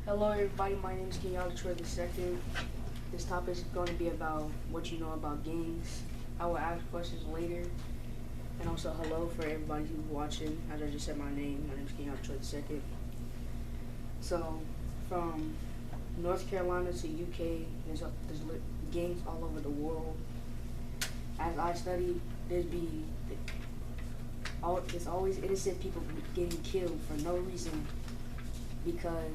Hello everybody, my name is Kenyatta Troy II. This topic is going to be about what you know about gangs. I will ask questions later. And also hello for everybody who's watching. As I just said my name is Kenyatta Troy II. So, from North Carolina to UK, there's gangs all over the world. As I study, there's always innocent people getting killed for no reason because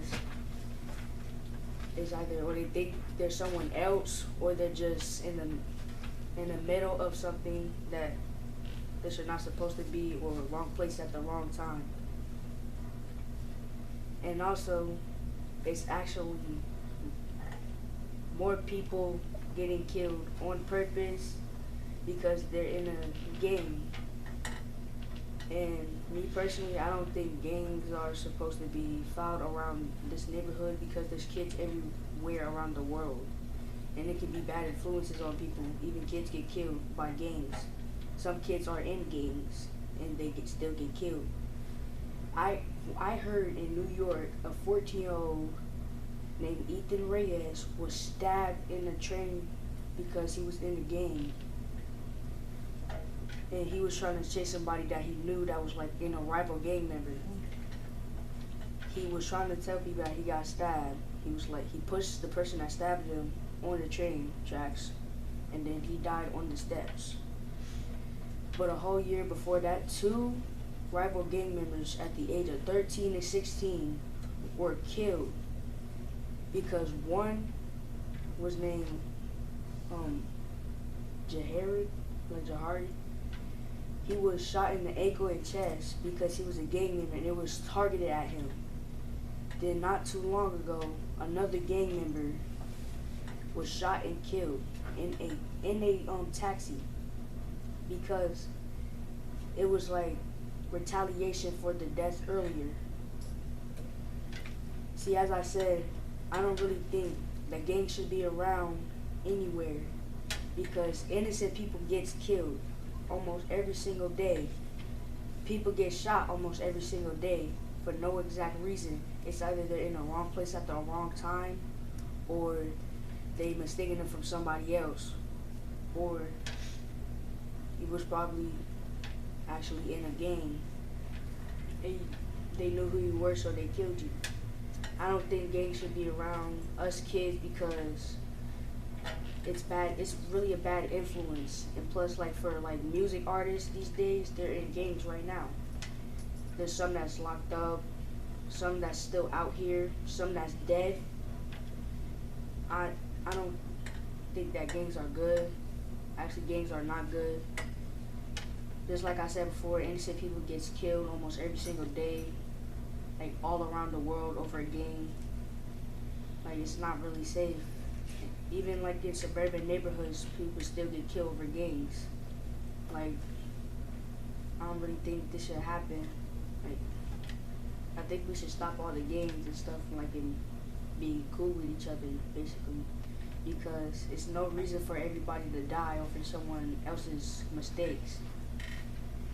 it's either or they think they're someone else or they're just in the middle of something that they're not supposed to be, or wrong place at the wrong time. And also, it's actually more people getting killed on purpose because they're in a gang. And me personally, I don't think gangs are supposed to be found around this neighborhood because there's kids everywhere around the world. And it can be bad influences on people. Even kids get killed by gangs. Some kids are in gangs and they still get killed. I heard in New York a 14-year-old named Ethan Reyes was stabbed in a train because he was in a gang. And he was trying to chase somebody that he knew that was like in a rival gang member. He was trying to tell people that he got stabbed. He was like, he pushed the person that stabbed him on the train tracks, and then he died on the steps. But a whole year before that, two rival gang members at the age of 13 and 16 were killed because one was named Jahari. He was shot in the ankle and chest because he was a gang member and it was targeted at him. Then not too long ago, another gang member was shot and killed in a taxi because it was like retaliation for the death earlier. See, as I said, I don't really think that gangs should be around anywhere because innocent people gets killed almost every single day. People get shot almost every single day for no exact reason. It's either they're in the wrong place at the wrong time, or they mistaken them from somebody else, or he was probably actually in a gang and they knew who you were, so they killed you. I don't think gangs should be around us kids because it's bad. It's really a bad influence. And plus, like for like music artists these days, they're in gangs right now. There's some that's locked up, some that's still out here, some that's dead. I don't think that gangs are good. Actually, gangs are not good. Just like I said before, innocent people gets killed almost every single day, like all around the world over a gang. Like, it's not really safe. Even like in suburban neighborhoods, people still get killed over gangs. Like, I don't really think this should happen. Like, I think we should stop all the gangs and stuff, like, and be cool with each other, basically. Because it's no reason for everybody to die over someone else's mistakes.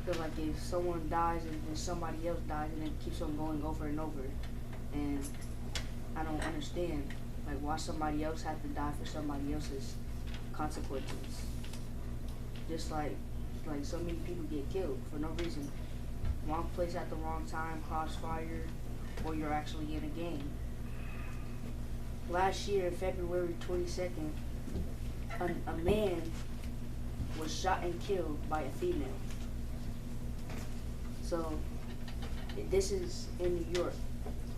Because like if someone dies and then somebody else dies and it keeps on going over and over, and I don't understand like why somebody else had to die for somebody else's consequences. Just like so many people get killed for no reason. Wrong place at the wrong time, crossfire, or you're actually in a gang. Last year, February 22nd, a man was shot and killed by a female. So this is in New York.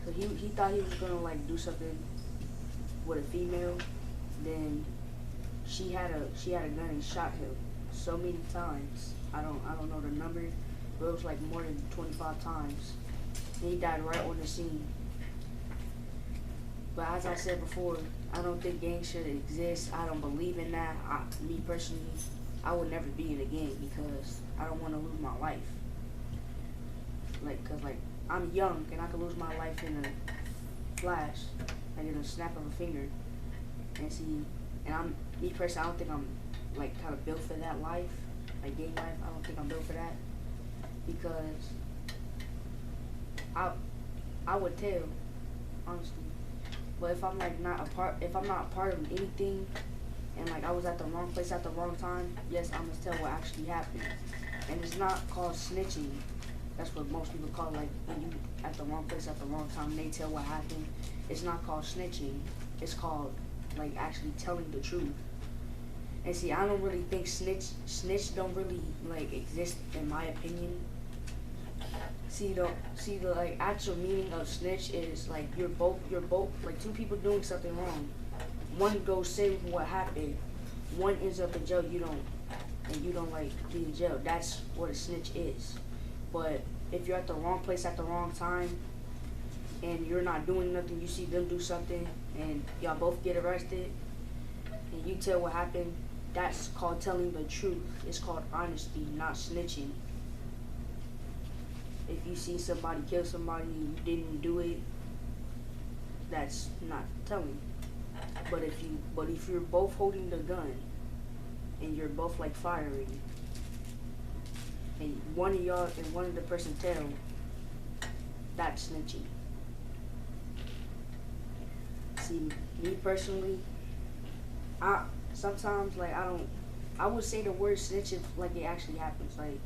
So he thought he was gonna like do something with a female. Then she had a gun and shot him so many times. I don't know the number, but it was like more than 25 times. And he died right on the scene. But as I said before, I don't think gangs should exist. I don't believe in that. Me personally, I would never be in a gang because I don't want to lose my life. Cause I'm young and I could lose my life in a flash, like in a snap of a finger. And me personally, I don't think I'm like kind of built for that life, like gang life. I don't think I'm built for that because I would tell, honestly, But if I'm like not a part, if I'm not a part of anything, and like I was at the wrong place at the wrong time, yes, I must tell what actually happened. And it's not called snitching. That's what most people call, like, when you at the wrong place at the wrong time, they tell what happened. It's not called snitching. It's called like actually telling the truth. And see, I don't really think snitch don't really like exist in my opinion. See the like actual meaning of snitch is like you're both like two people doing something wrong. One goes say what happened. One ends up in jail. You don't like be in jail. That's what a snitch is. But if you're at the wrong place at the wrong time and you're not doing nothing, you see them do something and y'all both get arrested and you tell what happened, that's called telling the truth. It's called honesty, not snitching. If you see somebody kill somebody and you didn't do it, that's not telling. But if you're both holding the gun and you're both like firing, and one of the person tell, that's snitching. See, me personally, I sometimes like I would say the word snitching like it actually happens. Like,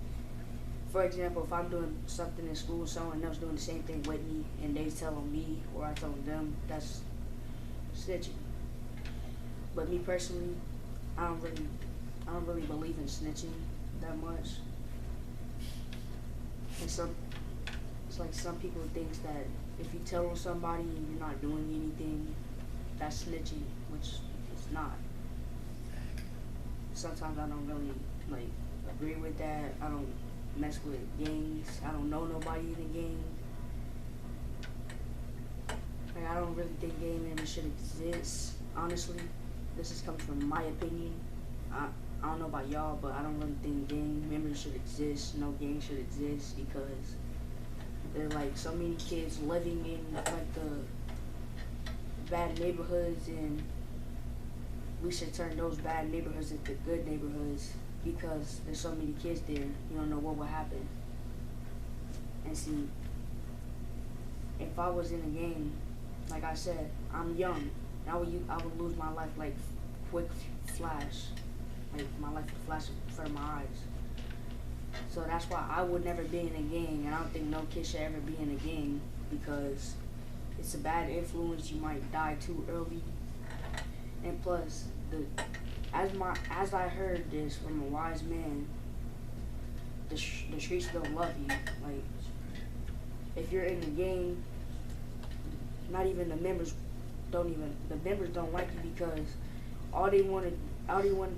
for example, if I'm doing something in school, someone else doing the same thing with me, and they telling me or I telling them, that's snitching. But me personally, I don't really believe in snitching that much. And it's like some people think that if you tell on somebody and you're not doing anything, that's snitching, which it's not. Sometimes I don't really like agree with that. I don't mess with gangs. I don't know nobody in the gang. Like, I don't really think gang members should exist. Honestly, this is coming from my opinion. I don't know about y'all, but I don't really think gang members should exist. No gang should exist because there are like so many kids living in like the bad neighborhoods, and we should turn those bad neighborhoods into good neighborhoods because there's so many kids there. You don't know what will happen. And see, if I was in a gang, like I said, I'm young. I would lose my life like quick flash. Like my life would flash in front of my eyes. So that's why I would never be in a gang, and I don't think no kid should ever be in a gang because it's a bad influence. You might die too early. And plus, as I heard this from a wise man, the streets don't love you. Like, if you're in the gang, not even the members don't like you because all they want to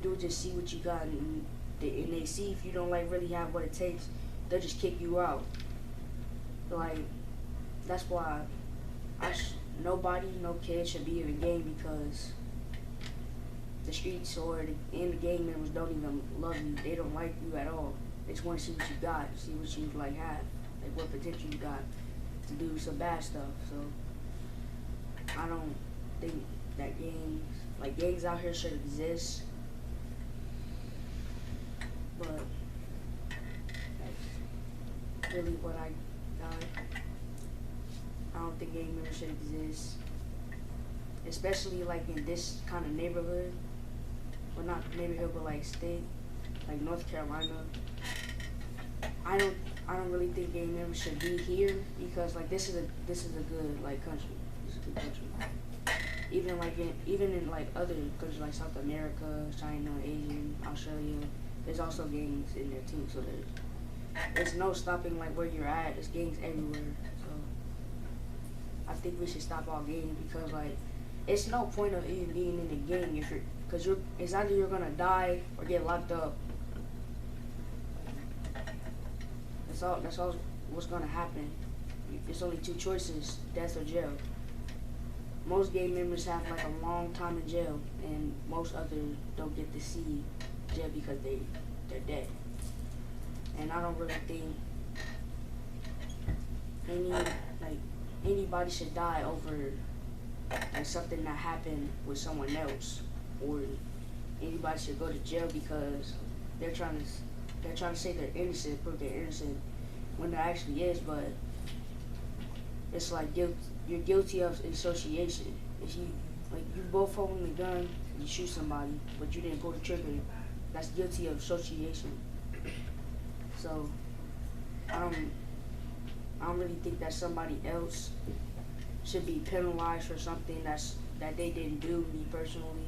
do is just see what you got, and they see if you don't like really have what it takes, they'll just kick you out. Like, that's why no kid should be in a gang because the streets or the gang members don't even love you. They don't like you at all. They just want to see what you got, see what you like have, like what potential you got to do some bad stuff. So I don't think that gangs out here should exist. But that's really what I got. I don't think gang members should exist, especially like in this kind of neighborhood. Well, not neighborhood, but like state, like North Carolina. I don't really think gang members should be here because like this is a good like country. This is a good country. Even in like other countries like South America, China, Asian, Australia, there's also gangs in there too. So there's no stopping like where you're at. There's gangs everywhere. So I think we should stop all gangs because like it's no point of even being in the gang if it's either you're gonna die or get locked up. That's all what's gonna happen. There's only two choices: death or jail. Most gang members have like a long time in jail, and most others don't get to see jail because they're dead. And I don't really think anybody should die over like something that happened with someone else, or anybody should go to jail because they're trying to say they're innocent, prove they're innocent when there actually is, but it's like guilt. you're guilty of association. If you you both holding the gun, you shoot somebody, but you didn't pull the trigger, that's guilty of association. So I don't really think that somebody else should be penalized for something that they didn't do. Me personally,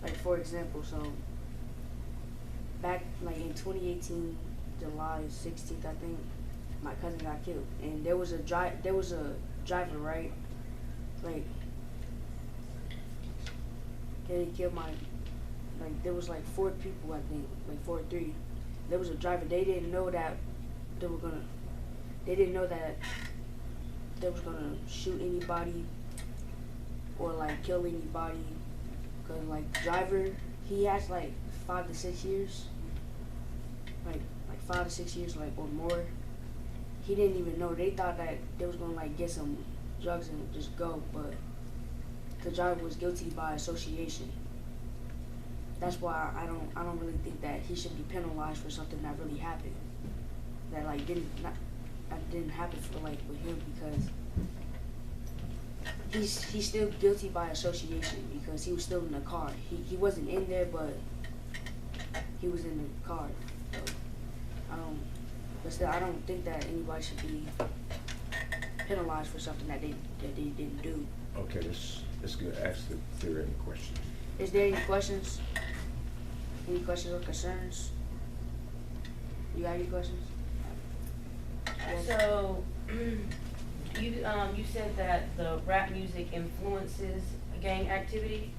like for example, so back like in 2018, July 16th, I think, my cousin got killed, and there was a driver, right? Like they killed there was like 4 people, I think, like 4 or 3. There was a driver. They didn't know that they was gonna shoot anybody or like kill anybody, cause like driver, he has like 5 to 6 years, like 5 to 6 years, like or more. He didn't even know. They thought that they was gonna like get some drugs and just go, but the driver was guilty by association. That's why I don't really think that he should be penalized for something that really happened. That like didn't happen for like with him, because he's still guilty by association because he was still in the car. He wasn't in there, but he was in the car. So I don't think that anybody should be penalized for something that they didn't do. Okay, let's go ask if there are any questions. Is there any questions? Any questions or concerns? You got any questions? Yes. So, you said that the rap music influences gang activity.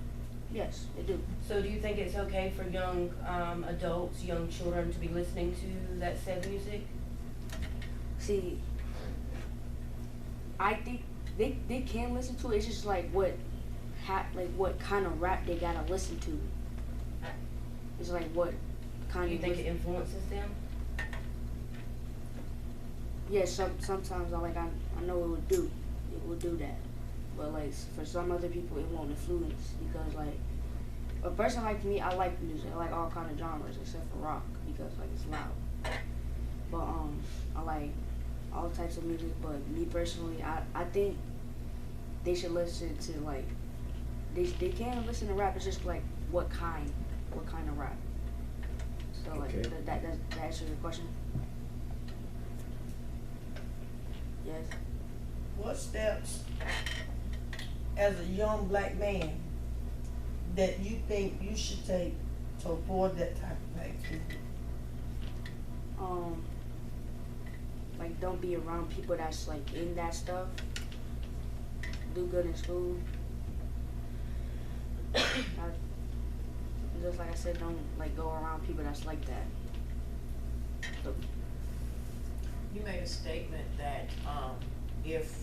Yes, they do. So, do you think it's okay for young adults, young children, to be listening to that said music? See, I think they can listen to it. It's just like what kind of rap they gotta listen to. It's like what kind Do you of. think it influences them? Yeah, sometimes I know it would do that, but like for some other people it won't influence, because like a person like me, I like music. I like all kind of genres except for rock because like it's loud. But I like all types of music. But me personally, I think they should listen to like they can listen to rap. It's just like what kind of rap. So like Okay. that answers your question. Yes. What steps, as a young black man, that you think you should take to avoid that type of activity? Like don't be around people that's like in that stuff. Do good in school. Just like I said, don't like go around people that's like that. So, You made a statement that if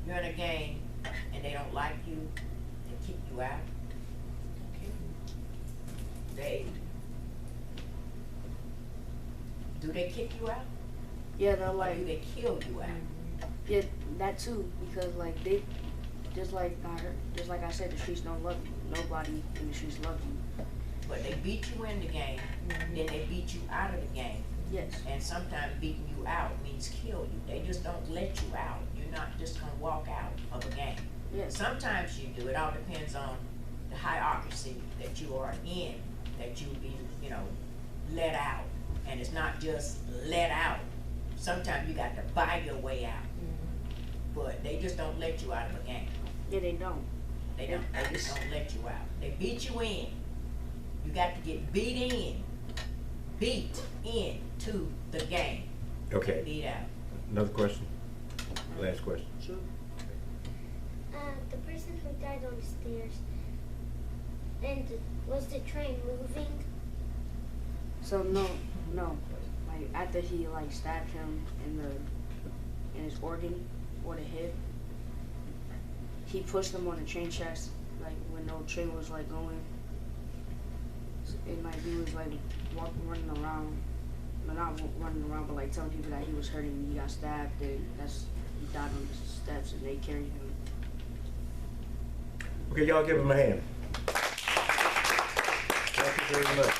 you're in a gang and they don't like you, they kick you out. Do they kick you out? yeah, they're Or like do they kill you out? yeah, that too, because like they just like I said, the streets don't love you. Nobody in the streets love you. But they beat you in the game, then they beat you out of the game. Yes. And sometimes beating you out means kill you. They just don't let you out. You're not just gonna walk out of a game. Yes. Sometimes you do. It all depends on the hierarchy that you are in, that you be, let out. And it's not just let out. Sometimes you got to buy your way out. But they just don't let you out of a game. Yeah, they don't. They just don't let you out. They beat you in. You got to get beat in to the game. Okay. Beat out. Another question? Last question. Sure. The person who died on the stairs, and was the train moving? So no. Like after he like stabbed him in his organ or the head, he pushed him on the train tracks like when no train was like going, and like he was like running around, well, not running around, but like telling people that he was hurting and he got stabbed, and he died on the steps and they carried him. Okay, y'all give him a hand. Thank you very much.